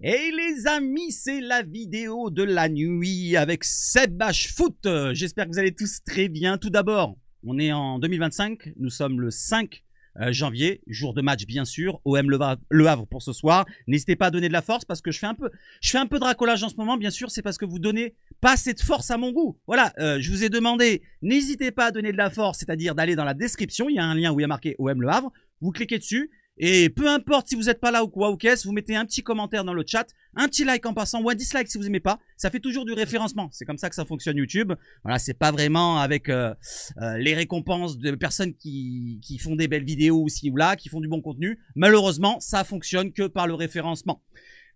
Hey les amis, c'est la vidéo de la nuit avec Seb H Foot. J'espère que vous allez tous très bien. Tout d'abord, on est en 2025, nous sommes le 5 janvier, jour de match bien sûr, OM Le Havre pour ce soir. N'hésitez pas à donner de la force parce que je fais un peu de racolage en ce moment, bien sûr, c'est parce que vous donnez pas assez de force à mon goût. Voilà, je vous ai demandé, n'hésitez pas à donner de la force, c'est-à-dire d'aller dans la description, il y a un lien où il y a marqué OM Le Havre, vous cliquez dessus. Et peu importe si vous n'êtes pas là ou quoi ou qu'est-ce, vous mettez un petit commentaire dans le chat, un petit like en passant ou un dislike si vous aimez pas. Ça fait toujours du référencement. C'est comme ça que ça fonctionne YouTube. Voilà, c'est pas vraiment avec les récompenses de personnes qui font des belles vidéos aussi ou là, qui font du bon contenu. Malheureusement, ça fonctionne que par le référencement.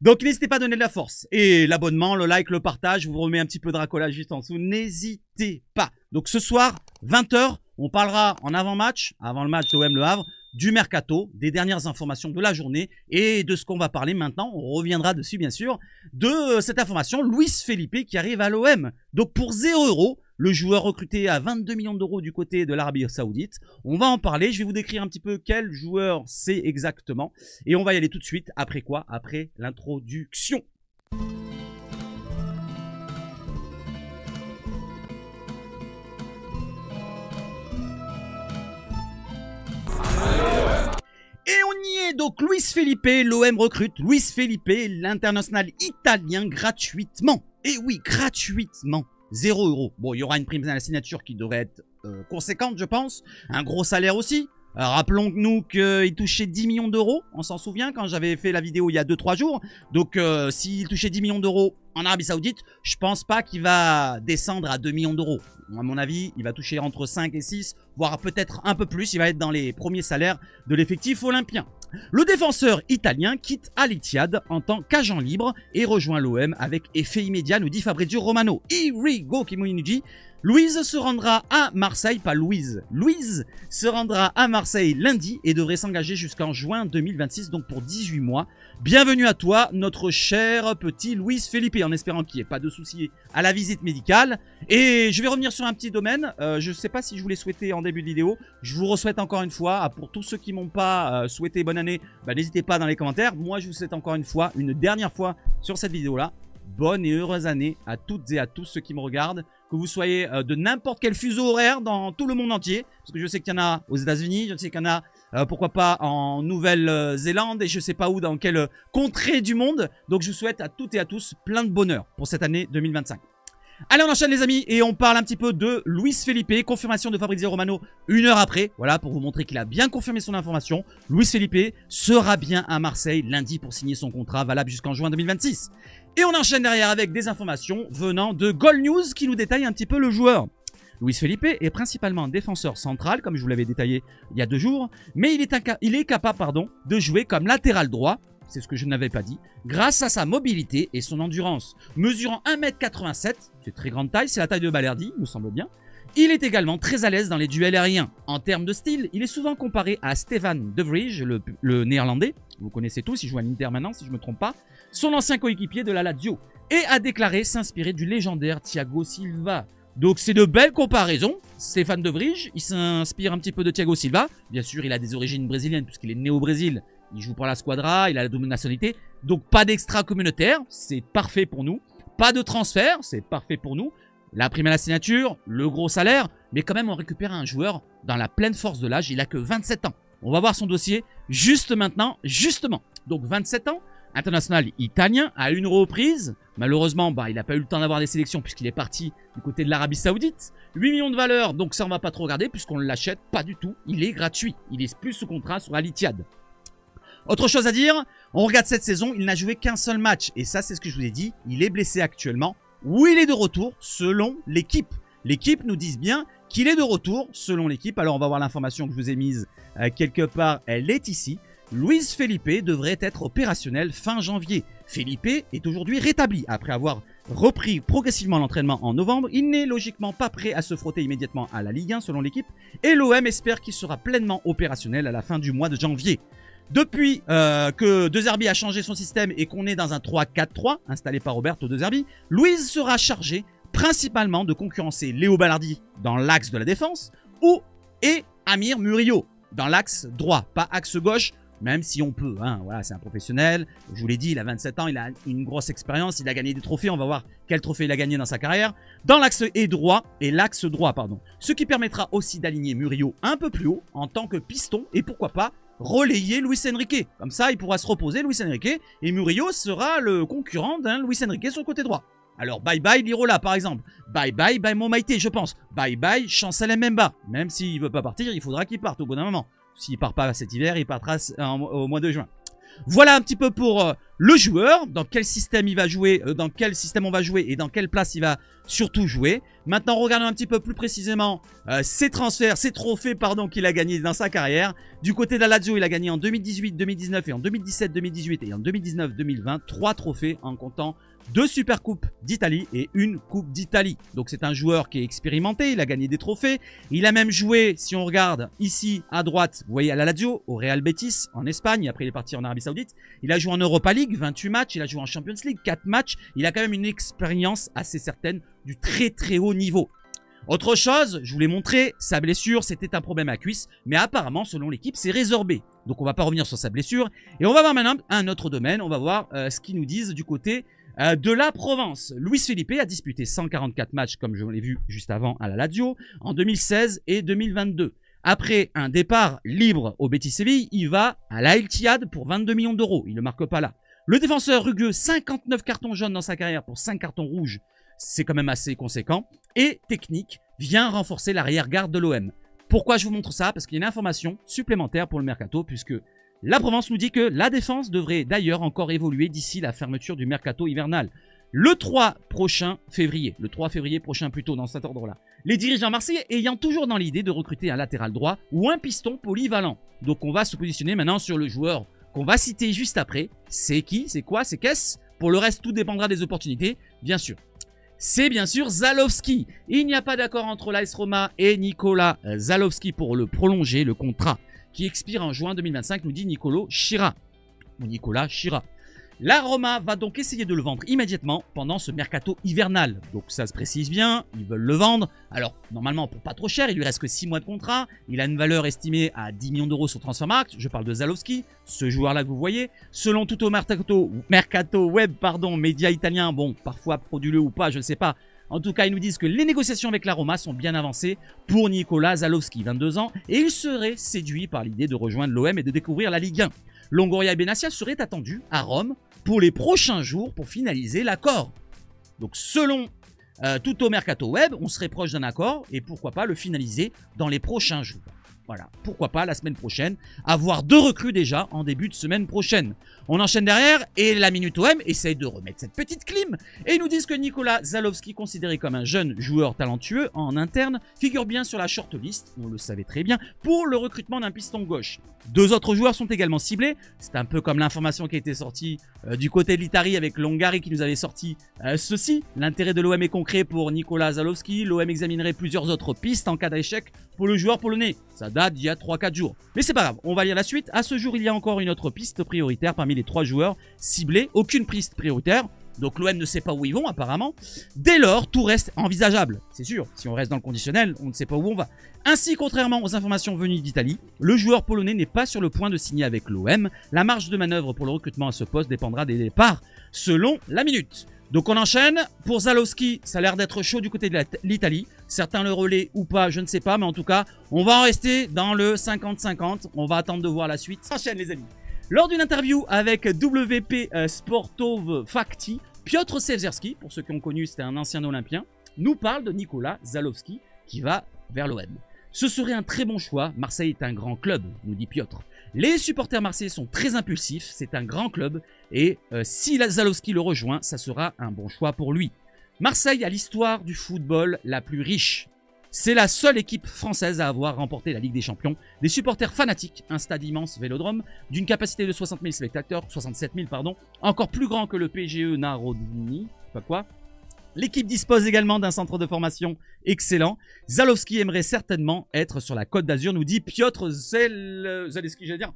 Donc n'hésitez pas à donner de la force. Et l'abonnement, le like, le partage, je vous remets un petit peu de racolage juste en dessous. N'hésitez pas. Donc ce soir, 20 h, on parlera en avant-match, avant le match OM Le Havre, du mercato, des dernières informations de la journée et de ce qu'on va parler maintenant. On reviendra dessus bien sûr, de cette information, Luis Felipe qui arrive à l'OM. Donc pour 0 €, le joueur recruté à 22 millions d'euros du côté de l'Arabie Saoudite. On va en parler, je vais vous décrire un petit peu quel joueur c'est exactement. Et on va y aller tout de suite, après quoi? Après l'introduction. Et on y est, donc Luis Felipe, l'OM recrute Luis Felipe, l'international italien, gratuitement. Et oui, gratuitement. 0 €. Bon, il y aura une prime à la signature qui devrait être conséquente, je pense. Un gros salaire aussi. Rappelons-nous qu'il touchait 10 millions d'euros, on s'en souvient quand j'avais fait la vidéo il y a 2-3 jours. Donc s'il touchait 10 millions d'euros en Arabie Saoudite, je pense pas qu'il va descendre à 2 millions d'euros. À mon avis, il va toucher entre 5 et 6, voire peut-être un peu plus. Il va être dans les premiers salaires de l'effectif olympien. Le défenseur italien quitte Al Ittihad en tant qu'agent libre et rejoint l'OM avec effet immédiat, nous dit Fabrizio Romano. Irigo Kimuniji. Louise se rendra à Marseille, pas Louise, Louise se rendra à Marseille lundi et devrait s'engager jusqu'en juin 2026, donc pour 18 mois. Bienvenue à toi, notre cher petit Luis Felipe, en espérant qu'il n'y ait pas de soucis à la visite médicale. Et je vais revenir sur un petit domaine, je ne sais pas si je vous l'ai souhaité en début de vidéo, je vous re-souhaite encore une fois, pour tous ceux qui m'ont pas souhaité bonne année, n'hésitez pas dans les commentaires. Moi je vous souhaite encore une fois, une dernière fois sur cette vidéo-là, bonne et heureuse année à toutes et à tous ceux qui me regardent. Que vous soyez de n'importe quel fuseau horaire dans tout le monde entier. Parce que je sais qu'il y en a aux États-Unis, je sais qu'il y en a, pourquoi pas, en Nouvelle-Zélande et je sais pas où, dans quelle contrée du monde. Donc je vous souhaite à toutes et à tous plein de bonheur pour cette année 2025. Allez, on enchaîne les amis et on parle un petit peu de Luis Felipe, confirmation de Fabrizio Romano 1 heure après. Voilà, pour vous montrer qu'il a bien confirmé son information. Luis Felipe sera bien à Marseille lundi pour signer son contrat valable jusqu'en juin 2026. Et on enchaîne derrière avec des informations venant de Goal News qui nous détaille un petit peu le joueur. Luis Felipe est principalement un défenseur central, comme je vous l'avais détaillé il y a 2 jours, mais il est capable de jouer comme latéral droit, c'est ce que je n'avais pas dit, grâce à sa mobilité et son endurance. Mesurant 1,87 m, c'est très grande taille, c'est la taille de Balerdi, me semble bien. Il est également très à l'aise dans les duels aériens. En termes de style, il est souvent comparé à Stefan de Vrij, le néerlandais. Vous connaissez tous, il joue à l'Inter maintenant si je ne me trompe pas. Son ancien coéquipier de la Lazio. Et a déclaré s'inspirer du légendaire Thiago Silva. Donc c'est de belles comparaisons. Stefan de Vrij, il s'inspire un petit peu de Thiago Silva. Bien sûr, il a des origines brésiliennes puisqu'il est né au Brésil. Il joue pour la Squadra, il a la double nationalité. Donc pas d'extra communautaire, c'est parfait pour nous. Pas de transfert, c'est parfait pour nous. La prime à la signature, le gros salaire, mais quand même on récupère un joueur dans la pleine force de l'âge, il a que 27 ans. On va voir son dossier juste maintenant, justement. Donc 27 ans, international italien, à une reprise. Malheureusement, il n'a pas eu le temps d'avoir des sélections puisqu'il est parti du côté de l'Arabie Saoudite. 8 millions de valeur, donc ça on va pas trop regarder puisqu'on ne l'achète pas du tout. Il est gratuit, il est plus sous contrat sur Al Ittihad. Autre chose à dire, on regarde cette saison, il n'a joué qu'un seul match. Et ça c'est ce que je vous ai dit, il est blessé actuellement. Ou il est de retour selon l'équipe. L'équipe nous dit bien qu'il est de retour selon l'équipe. Alors on va voir l'information que je vous ai mise quelque part, elle est ici. Luis Felipe devrait être opérationnel fin janvier. Felipe est aujourd'hui rétabli. Après avoir repris progressivement l'entraînement en novembre, il n'est logiquement pas prêt à se frotter immédiatement à la Ligue 1 selon l'équipe. Et l'OM espère qu'il sera pleinement opérationnel à la fin du mois de janvier. Depuis que De Zerbi a changé son système et qu'on est dans un 3-4-3 installé par Roberto De Zerbi, Luis sera chargé principalement de concurrencer Léo Balardi dans l'axe de la défense et Amir Murillo dans l'axe droit, pas axe gauche Même si on peut, hein, voilà, c'est un professionnel. Je vous l'ai dit, il a 27 ans, il a une grosse expérience, il a gagné des trophées. On va voir quel trophée il a gagné dans sa carrière. Dans l'axe l'axe droit, pardon. Ce qui permettra aussi d'aligner Murillo un peu plus haut en tant que piston et pourquoi pas relayer Luis Enrique. Comme ça, il pourra se reposer, Luis Enrique, et Murillo sera le concurrent d'un Luis Enrique sur le côté droit. Alors, bye bye Lirola, par exemple. Bye bye Momaité, je pense. Bye bye Chancel Mbemba. Même s'il ne veut pas partir, il faudra qu'il parte au bout d'un moment. S'il part pas cet hiver, il partira au mois de juin. Voilà un petit peu pour le joueur, dans quel système il va jouer, dans quel système on va jouer et dans quelle place il va surtout jouer. Maintenant, regardons un petit peu plus précisément ses transferts, ses trophées qu'il a gagnés dans sa carrière. Du côté de la Lazio, il a gagné en 2018, 2019 et en 2017, 2018 et en 2019, 2020, 3 trophées en comptant 2 Supercoupes d'Italie et une Coupe d'Italie. Donc c'est un joueur qui est expérimenté, il a gagné des trophées. Il a même joué, si on regarde ici à droite, vous voyez à la Lazio, au Real Betis en Espagne, après il est parti en Arabie Saoudite. Il a joué en Europa League, 28 matchs, il a joué en Champions League, 4 matchs. Il a quand même une expérience assez certaine du très très haut niveau. Autre chose, je vous l'ai montré, sa blessure, c'était un problème à cuisse, mais apparemment, selon l'équipe, c'est résorbé. Donc on va pas revenir sur sa blessure. Et on va voir maintenant un autre domaine, on va voir ce qu'ils nous disent du côté de la Provence. Luis Felipe a disputé 144 matchs, comme je l'ai vu juste avant, à la Lazio, en 2016 et 2022. Après un départ libre au Betis Séville, il va à la Etihad pour 22 millions d'euros. Il ne marque pas là. Le défenseur rugueux, 59 cartons jaunes dans sa carrière pour 5 cartons rouges. C'est quand même assez conséquent. Et technique, vient renforcer l'arrière-garde de l'OM. Pourquoi je vous montre ça? Parce qu'il y a une information supplémentaire pour le mercato, puisque la Provence nous dit que la défense devrait d'ailleurs encore évoluer d'ici la fermeture du mercato hivernal. Le 3 février prochain plutôt, dans cet ordre-là. Les dirigeants marseillais ayant toujours dans l'idée de recruter un latéral droit ou un piston polyvalent. Donc on va se positionner maintenant sur le joueur qu'on va citer juste après. C'est qui? C'est quoi? C'est qu'est-ce? Pour le reste, tout dépendra des opportunités, bien sûr. C'est bien sûr Zalewski. Il n'y a pas d'accord entre l'AS Roma et Nicolas Zalewski pour le prolonger, le contrat qui expire en juin 2025, nous dit Nicolas Chira. La Roma va donc essayer de le vendre immédiatement pendant ce mercato hivernal. Donc ça se précise bien, ils veulent le vendre. Alors normalement pour pas trop cher, il lui reste que 6 mois de contrat. Il a une valeur estimée à 10 millions d'euros sur Transfermarkt. Je parle de Zalewski, ce joueur-là que vous voyez. Selon Tutto Mercato Web, média italien, bon parfois frauduleux ou pas, je ne sais pas. En tout cas, ils nous disent que les négociations avec la Roma sont bien avancées pour Nicolas Zalewski, 22 ans, et il serait séduit par l'idée de rejoindre l'OM et de découvrir la Ligue 1. Longoria et Benassia seraient attendus à Rome pour les prochains jours pour finaliser l'accord. Donc selon Tutto Mercato Web, on serait proche d'un accord et pourquoi pas le finaliser dans les prochains jours. Voilà, pourquoi pas la semaine prochaine, avoir 2 recrues déjà en début de semaine prochaine. On enchaîne derrière et la Minute OM essaye de remettre cette petite clim. Et ils nous disent que Nicolas Zalewski, considéré comme un jeune joueur talentueux en interne, figure bien sur la shortlist, on le savait très bien, pour le recrutement d'un piston gauche. 2 autres joueurs sont également ciblés. C'est un peu comme l'information qui a été sortie du côté de l'Italie avec Longari qui nous avait sorti ceci. L'intérêt de l'OM est concret pour Nicolas Zalewski. L'OM examinerait plusieurs autres pistes en cas d'échec pour le joueur polonais. Ça date d'il y a 3-4 jours. Mais c'est pas grave, on va lire la suite. À ce jour, il y a encore une autre piste prioritaire parmi les 3 joueurs ciblés. Aucune piste prioritaire. Donc l'OM ne sait pas où ils vont apparemment. Dès lors, tout reste envisageable. C'est sûr, si on reste dans le conditionnel, on ne sait pas où on va. Ainsi, contrairement aux informations venues d'Italie, le joueur polonais n'est pas sur le point de signer avec l'OM. La marge de manœuvre pour le recrutement à ce poste dépendra des départs, selon la minute. Donc on enchaîne. Pour Zalewski, ça a l'air d'être chaud du côté de l'Italie. Certains le relaient ou pas, je ne sais pas. Mais en tout cas, on va en rester dans le 50-50. On va attendre de voir la suite. On enchaîne les amis. Lors d'une interview avec WP Sportov Fakti, Piotr Szewczewski, pour ceux qui ont connu, c'était un ancien Olympien, nous parle de Nicolas Zalewski qui va vers l'OM. Ce serait un très bon choix. Marseille est un grand club, nous dit Piotr. Les supporters marseillais sont très impulsifs, c'est un grand club et si Zalewski le rejoint, ça sera un bon choix pour lui. Marseille a l'histoire du football la plus riche. C'est la seule équipe française à avoir remporté la Ligue des Champions. Des supporters fanatiques, un stade immense Vélodrome, d'une capacité de 60 000 spectateurs, 67 000 pardon, encore plus grand que le PGE Narodni, pas quoi. L'équipe dispose également d'un centre de formation excellent. Zalewski aimerait certainement être sur la Côte d'Azur, nous dit Piotr Zalewski, j'allais dire,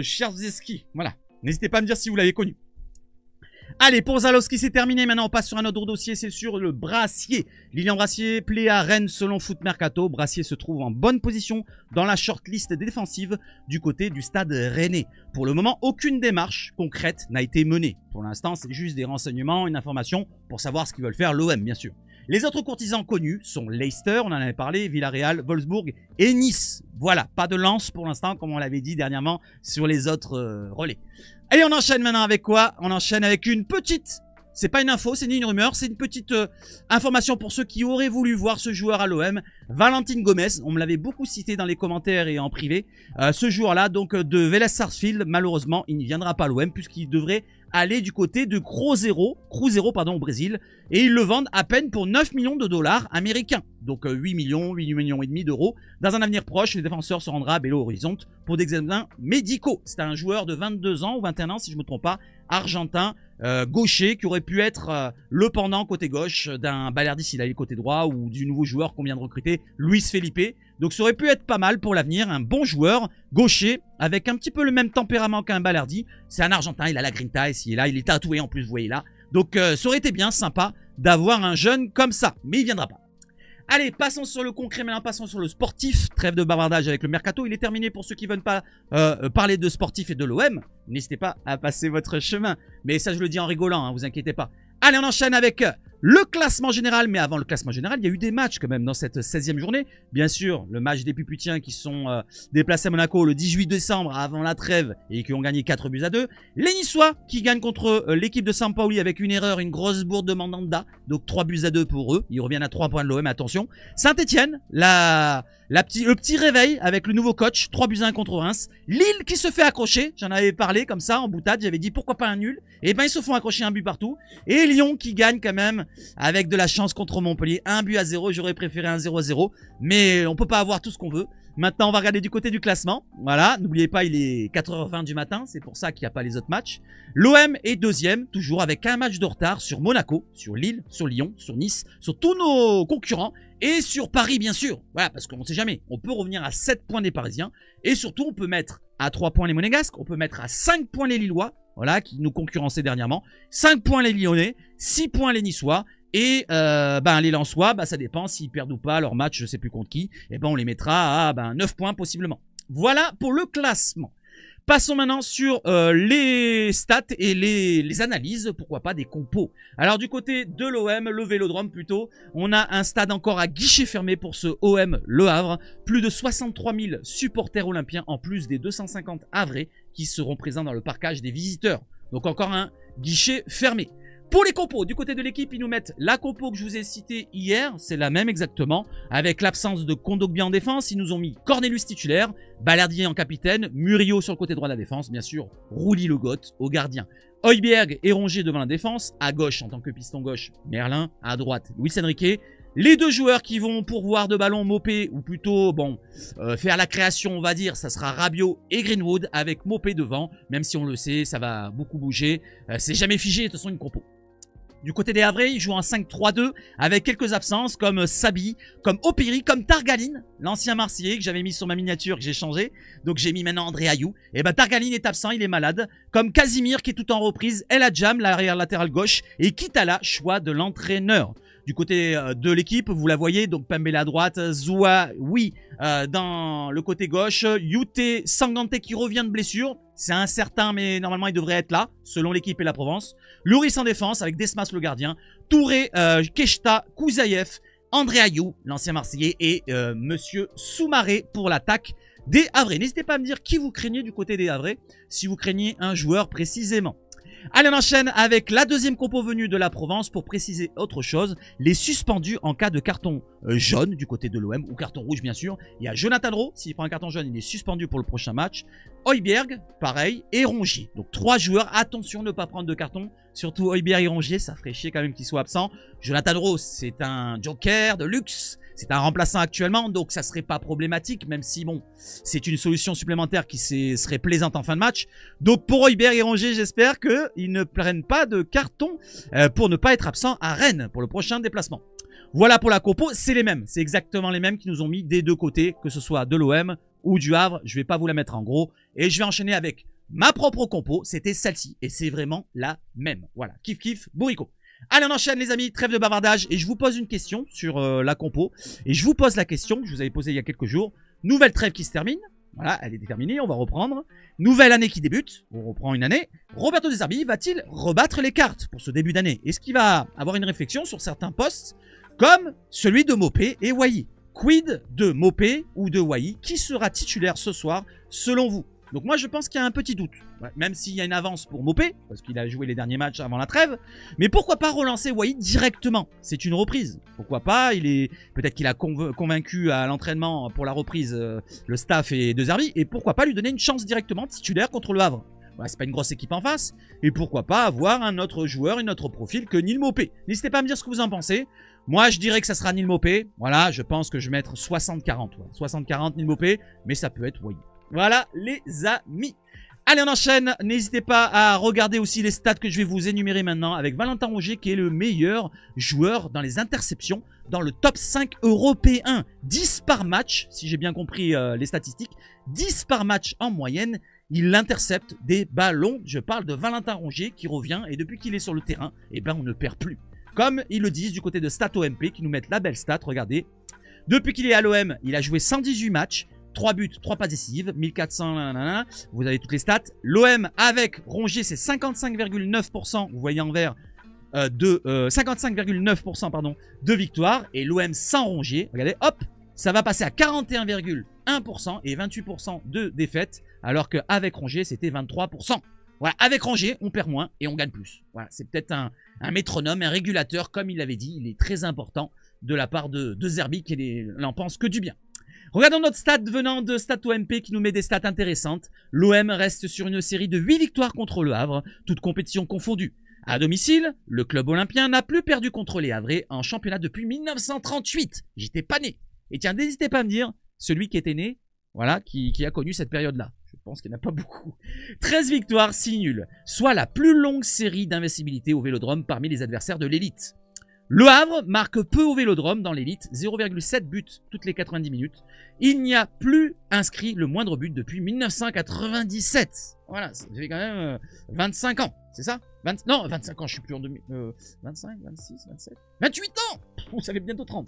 Czerwieski. Voilà, n'hésitez pas à me dire si vous l'avez connu. Allez, pour Zalowski, c'est terminé. Maintenant, on passe sur un autre dossier, c'est sur le Brassier. Lilian Brassier, plaît à Rennes selon Foot Mercato. Brassier se trouve en bonne position dans la shortlist défensive du côté du stade rennais. Pour le moment, aucune démarche concrète n'a été menée. Pour l'instant, c'est juste des renseignements, une information pour savoir ce qu'ils veulent faire l'OM, bien sûr. Les autres courtisans connus sont Leicester, on en avait parlé, Villarreal, Wolfsburg et Nice. Voilà, pas de lance pour l'instant, comme on l'avait dit dernièrement sur les autres relais. Allez, on enchaîne maintenant avec quoi? On enchaîne avec une petite... C'est pas une info, c'est ni une rumeur, c'est une petite information pour ceux qui auraient voulu voir ce joueur à l'OM. Valentin Gomez, on me l'avait beaucoup cité dans les commentaires et en privé. Ce joueur-là, donc de Vélez Sarsfield, malheureusement, il ne viendra pas à l'OM puisqu'il devrait aller du côté de Cruzeiro au Brésil. Et ils le vendent à peine pour 9 millions de dollars américains. Donc 8 millions et demi d'euros. Dans un avenir proche, le défenseur se rendra à Belo Horizonte pour des examens médicaux. C'est un joueur de 22 ans ou 21 ans si je ne me trompe pas, argentin, gaucher, qui aurait pu être le pendant côté gauche d'un Balerdi s'il allait côté droit ou du nouveau joueur qu'on vient de recruter, Luis Felipe. Donc ça aurait pu être pas mal pour l'avenir, un bon joueur, gaucher, avec un petit peu le même tempérament qu'un Balerdi. C'est un argentin, il a la grinta, ici et là, il est tatoué en plus, vous voyez là. Donc ça aurait été bien sympa d'avoir un jeune comme ça, mais il viendra pas. Allez, passons sur le concret, maintenant passons sur le sportif. Trêve de bavardage avec le mercato. Il est terminé pour ceux qui ne veulent pas parler de sportif et de l'OM. N'hésitez pas à passer votre chemin. Mais ça, je le dis en rigolant, hein, vous inquiétez pas. Allez, on enchaîne avec le classement général. Mais avant le classement général, il y a eu des matchs quand même dans cette 16e journée. Bien sûr, le match des Puputiens qui sont déplacés à Monaco le 18 décembre avant la trêve et qui ont gagné 4-2. Les Niçois qui gagnent contre l'équipe de Sampaoli avec une erreur, une grosse bourde de Mandanda. Donc 3-2 pour eux. Ils reviennent à 3 points de l'OM, attention. Saint-Etienne, le petit réveil avec le nouveau coach, 3-1 contre Reims. Lille qui se fait accrocher, j'en avais parlé comme ça en boutade, j'avais dit pourquoi pas un nul. Et ben ils se font accrocher un but partout. Et Lyon qui gagne quand même avec de la chance contre Montpellier, 1-0, j'aurais préféré un 0-0. Mais on peut pas avoir tout ce qu'on veut. Maintenant on va regarder du côté du classement, voilà, n'oubliez pas il est 4h20 du matin, c'est pour ça qu'il n'y a pas les autres matchs. L'OM est deuxième, toujours avec un match de retard sur Monaco, sur Lille, sur Lyon, sur Nice, sur tous nos concurrents et sur Paris bien sûr. Voilà, parce qu'on ne sait jamais, on peut revenir à 7 points des Parisiens et surtout on peut mettre à 3 points les Monégasques, on peut mettre à 5 points les Lillois, voilà, qui nous concurrençaient dernièrement, 5 points les Lyonnais, 6 points les Niçois. Et les Lensois, ça dépend s'ils perdent ou pas leur match, je sais plus contre qui. Et on les mettra à 9 points possiblement. Voilà pour le classement. Passons maintenant sur les stats et les analyses, pourquoi pas des compos. Alors du côté de l'OM, le Vélodrome plutôt, on a un stade encore à guichet fermé pour ce OM Le Havre. Plus de 63 000 supporters olympiens en plus des 250 havrais qui seront présents dans le parcage des visiteurs. Donc encore un guichet fermé. Pour les compos, du côté de l'équipe, ils nous mettent la compo que je vous ai citée hier, c'est la même exactement, avec l'absence de Kondogbia en défense, ils nous ont mis Cornelius titulaire, Balerdi en capitaine, Murillo sur le côté droit de la défense, bien sûr, Rouli Le Goth au gardien. Højbjerg et Rongier devant la défense, à gauche en tant que piston gauche, Merlin, à droite, Luis Enrique. Les deux joueurs qui vont pourvoir de ballon Mopé, ou plutôt, faire la création, on va dire, ça sera Rabiot et Greenwood, avec Mopé devant, même si on le sait, ça va beaucoup bouger, c'est jamais figé, de toute façon, une compo. Du côté des Havrais, ils jouent en 5-3-2 avec quelques absences comme Sabi, comme Opiri, comme Targaline, l'ancien Marseillais que j'avais mis sur ma miniature que j'ai changé. Donc j'ai mis maintenant André Ayou. Et Targaline est absent, il est malade. Comme Casimir qui est tout en reprise, El Hadjam, l'arrière latéral gauche et Kitala, choix de l'entraîneur. Du côté de l'équipe, vous la voyez, donc Pembele à droite, Zoua, oui, dans le côté gauche, Yute Sangante qui revient de blessure. C'est incertain, mais normalement il devrait être là, selon l'équipe et la Provence. Loris en défense avec Desmas le gardien. Touré, Keshta, Kouzaïev, André Ayou, l'ancien Marseillais, et Monsieur Soumaré pour l'attaque des Havrais. N'hésitez pas à me dire qui vous craignez du côté des Havrais, si vous craignez un joueur précisément. Allez, on enchaîne avec la deuxième compo venue de la Provence pour préciser autre chose. Les suspendus en cas de carton jaune du côté de l'OM ou carton rouge bien sûr. Il y a Jonathan Rowe, s'il prend un carton jaune, il est suspendu pour le prochain match. Højbjerg, pareil, et Rongier. Donc 3 joueurs, attention de ne pas prendre de carton. Surtout Højbjerg et Rongier, ça ferait chier quand même qu'ils soient absents. Jonathan Rowe, c'est un joker de luxe. C'est un remplaçant actuellement, donc ça serait pas problématique, même si bon, c'est une solution supplémentaire qui serait plaisante en fin de match. Donc pour Højbjerg et Rongier, j'espère qu'ils ne prennent pas de carton pour ne pas être absents à Rennes pour le prochain déplacement. Voilà pour la compo, c'est les mêmes, c'est exactement les mêmes qui nous ont mis des deux côtés, que ce soit de l'OM ou du Havre. Je vais pas vous la mettre en gros, et je vais enchaîner avec ma propre compo, c'était celle-ci. Et c'est vraiment la même. Voilà, kiff kiff, bourrico. Allez, on enchaîne les amis, trêve de bavardage. Et je vous pose une question sur la compo. Et je vous pose la question que je vous avais posée il y a quelques jours. Nouvelle trêve qui se termine. Voilà, elle est déterminée, on va reprendre. Nouvelle année qui débute, on reprend une année. Roberto De Zerbi va-t-il rebattre les cartes pour ce début d'année? Est-ce qu'il va avoir une réflexion sur certains postes, comme celui de Mopé et Wai? Quid de Mopé ou de Wai? Qui sera titulaire ce soir, selon vous? Donc moi je pense qu'il y a un petit doute, ouais, même s'il y a une avance pour Mopé, parce qu'il a joué les derniers matchs avant la trêve. Mais pourquoi pas relancer Wai directement? C'est une reprise. Pourquoi pas? Peut-être qu'il a convaincu à l'entraînement pour la reprise le staff et De Zerbi. Et pourquoi pas lui donner une chance directement titulaire contre le Havre? Voilà, c'est pas une grosse équipe en face. Et pourquoi pas avoir un autre joueur, un autre profil que Neal Mopé? N'hésitez pas à me dire ce que vous en pensez. Moi, je dirais que ça sera Neal Mopé. Voilà, je pense que je vais mettre 60-40. Ouais. 60-40 Neal Mopé, mais ça peut être Wai. Voilà les amis. Allez, on enchaîne. N'hésitez pas à regarder aussi les stats que je vais vous énumérer maintenant avec Valentin Rongier qui est le meilleur joueur dans les interceptions dans le top 5 européen. 10 par match, si j'ai bien compris les statistiques. 10 par match en moyenne. Il intercepte des ballons. Je parle de Valentin Rongier qui revient et depuis qu'il est sur le terrain, eh ben on ne perd plus. Comme ils le disent du côté de StatOMP qui nous mettent la belle stat. Regardez. Depuis qu'il est à l'OM, il a joué 118 matchs. 3 buts, 3 passes décisives, 1400, nanana. Vous avez toutes les stats. L'OM avec Rongier, c'est 55,9%, vous voyez en vert, 55,9% pardon, de victoire. Et l'OM sans Rongier, regardez, hop, ça va passer à 41,1% et 28% de défaites, alors qu'avec Rongier, c'était 23%. Voilà, avec Rongier, on perd moins et on gagne plus. Voilà, c'est peut-être un métronome, un régulateur, comme il l'avait dit, il est très important de la part de Zerbi, qui n'en pense que du bien. Regardons notre stat venant de StatOMP qui nous met des stats intéressantes. L'OM reste sur une série de 8 victoires contre le Havre, toutes compétitions confondues. À domicile, le club olympien n'a plus perdu contre les Havrais en championnat depuis 1938. J'étais pas né. Et tiens, n'hésitez pas à me dire, celui qui était né, voilà, qui a connu cette période-là. Je pense qu'il n'y en a pas beaucoup. 13 victoires, 6 nuls, soit la plus longue série d'invincibilité au Vélodrome parmi les adversaires de l'élite. Le Havre marque peu au Vélodrome dans l'élite, 0,7 buts toutes les 90 minutes. Il n'y a plus inscrit le moindre but depuis 1997. Voilà, ça fait quand même 25 ans, c'est ça? Non, 25 ans, je suis plus en 2000. 25, 26, 27, 28 ans. Ça fait bientôt 30.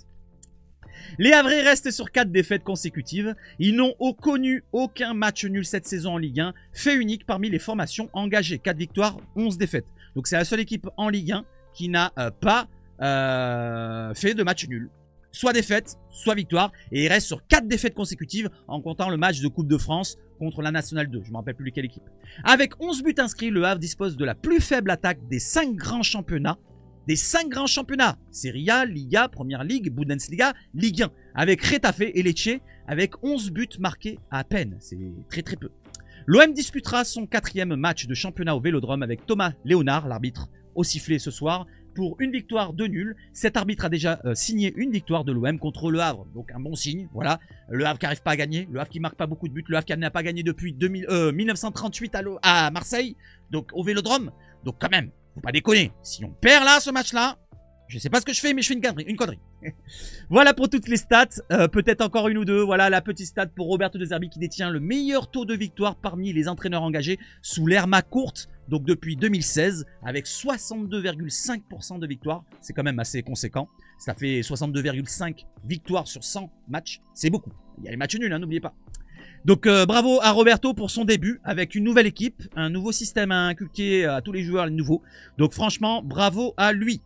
Les Havrais restent sur 4 défaites consécutives. Ils n'ont connu aucun match nul cette saison en Ligue 1, fait unique parmi les formations engagées. 4 victoires, 11 défaites. Donc c'est la seule équipe en Ligue 1 qui n'a pas fait de match nul. Soit défaite, soit victoire. Et il reste sur 4 défaites consécutives en comptant le match de Coupe de France contre la Nationale 2. Je ne me rappelle plus lequel équipe. Avec 11 buts inscrits, le Havre dispose de la plus faible attaque des 5 grands championnats. Des 5 grands championnats. Serie A, Liga, Première Ligue, Bundesliga, Ligue 1. Avec Retafe et Lecce avec 11 buts marqués à peine. C'est très très peu. L'OM disputera son 4e match de championnat au Vélodrome avec Thomas Léonard, l'arbitre, au sifflet ce soir. Pour une victoire, 2 nuls. Cet arbitre a déjà signé une victoire de l'OM contre le Havre. Donc un bon signe, voilà. Le Havre qui n'arrive pas à gagner. Le Havre qui marque pas beaucoup de buts. Le Havre qui n'a pas gagné depuis 1938 à Marseille. Donc au Vélodrome. Donc quand même, faut pas déconner. Si on perd là, ce match-là, je sais pas ce que je fais, mais je fais une connerie. Voilà pour toutes les stats. Peut-être encore une ou deux. Voilà la petite stat pour Roberto De Zerbi qui détient le meilleur taux de victoire parmi les entraîneurs engagés sous l'ère McCourt. Donc depuis 2016, avec 62,5% de victoire. C'est quand même assez conséquent. Ça fait 62,5 victoires sur 100 matchs. C'est beaucoup. Il y a les matchs nuls, hein, n'oubliez pas. Donc bravo à Roberto pour son début avec une nouvelle équipe, un nouveau système à inculquer à tous les joueurs les nouveaux. Donc franchement, bravo à lui.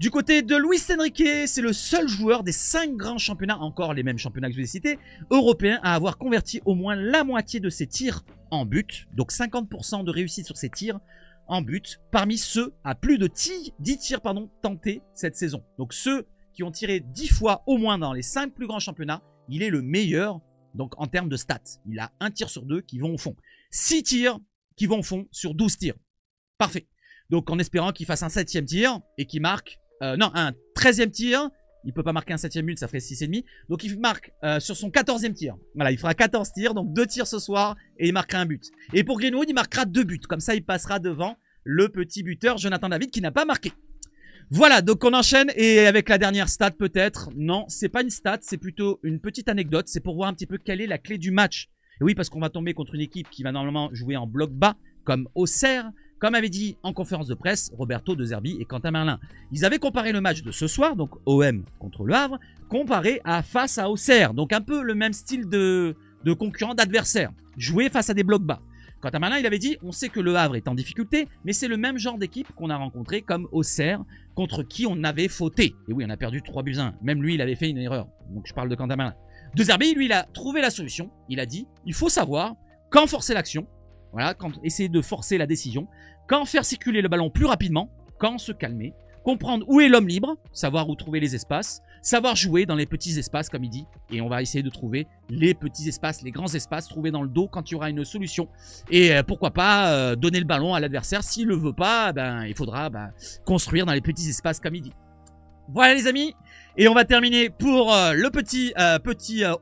Du côté de Luis Enrique, c'est le seul joueur des 5 grands championnats, encore les mêmes championnats que je vous ai cités, européens, à avoir converti au moins la moitié de ses tirs en but. Donc 50% de réussite sur ses tirs en but, parmi ceux à plus de 10 tirs tentés cette saison. Donc ceux qui ont tiré 10 fois au moins dans les 5 plus grands championnats, il est le meilleur. Donc en termes de stats, il a 1 tir sur 2 qui vont au fond. 6 tirs qui vont au fond sur 12 tirs. Parfait. Donc en espérant qu'il fasse un 7e tir et qu'il marque... non, un 13e tir. Il ne peut pas marquer un 7e but, ça ferait 6,5. Donc il marque sur son 14e tir. Voilà, il fera 14 tirs, donc 2 tirs ce soir et il marquera un but. Et pour Greenwood, il marquera 2 buts. Comme ça, il passera devant le petit buteur Jonathan David qui n'a pas marqué. Voilà, donc on enchaîne et avec la dernière stat peut-être. Non, c'est pas une stat, c'est plutôt une petite anecdote. C'est pour voir un petit peu quelle est la clé du match. Et oui, parce qu'on va tomber contre une équipe qui va normalement jouer en bloc bas, comme Auxerre, comme avait dit en conférence de presse Roberto De Zerbi et Quentin Merlin. Ils avaient comparé le match de ce soir, donc OM contre Le Havre, comparé face à Auxerre. Donc un peu le même style de concurrent, d'adversaire. Jouer face à des blocs bas. Quentin Merlin, il avait dit, on sait que Le Havre est en difficulté, mais c'est le même genre d'équipe qu'on a rencontré comme Auxerre, contre qui on avait fauté. Et oui, on a perdu 3-1. Même lui, il avait fait une erreur. Donc je parle de Quentin Merlin. De Zerbi, lui, il a trouvé la solution. Il a dit, il faut savoir quand forcer l'action. Voilà, quand essayer de forcer la décision. Quand faire circuler le ballon plus rapidement. Quand se calmer. Comprendre où est l'homme libre. Savoir où trouver les espaces. Savoir jouer dans les petits espaces, comme il dit. Et on va essayer de trouver les petits espaces, les grands espaces, trouver dans le dos quand il y aura une solution. Et pourquoi pas donner le ballon à l'adversaire. S'il ne le veut pas, il faudra construire dans les petits espaces, comme il dit. Voilà les amis. Et on va terminer pour le petit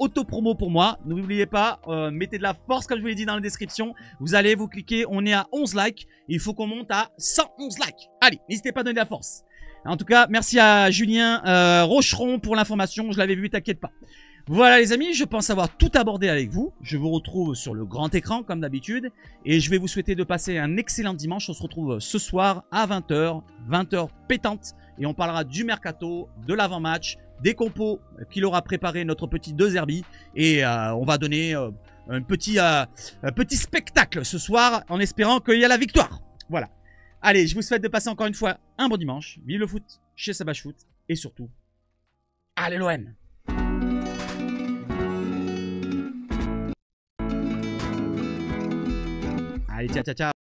auto-promo pour moi. N'oubliez pas, mettez de la force comme je vous l'ai dit dans la description. Vous allez, vous cliquez, on est à 11 likes. Il faut qu'on monte à 111 likes. Allez, n'hésitez pas à donner de la force. En tout cas, merci à Julien Rocheron pour l'information. Je l'avais vu, t'inquiète pas. Voilà les amis, je pense avoir tout abordé avec vous. Je vous retrouve sur le grand écran comme d'habitude. Et je vais vous souhaiter de passer un excellent dimanche. On se retrouve ce soir à 20h. 20h pétante. Et on parlera du mercato, de l'avant-match, des compos qu'il aura préparé notre petit De Zerbi. Et on va donner un petit spectacle ce soir en espérant qu'il y a la victoire. Voilà. Allez, je vous souhaite de passer encore une fois un bon dimanche. Vive le foot chez Sabache Foot. Et surtout, allez l'OM! Allez, ciao, ciao, ciao.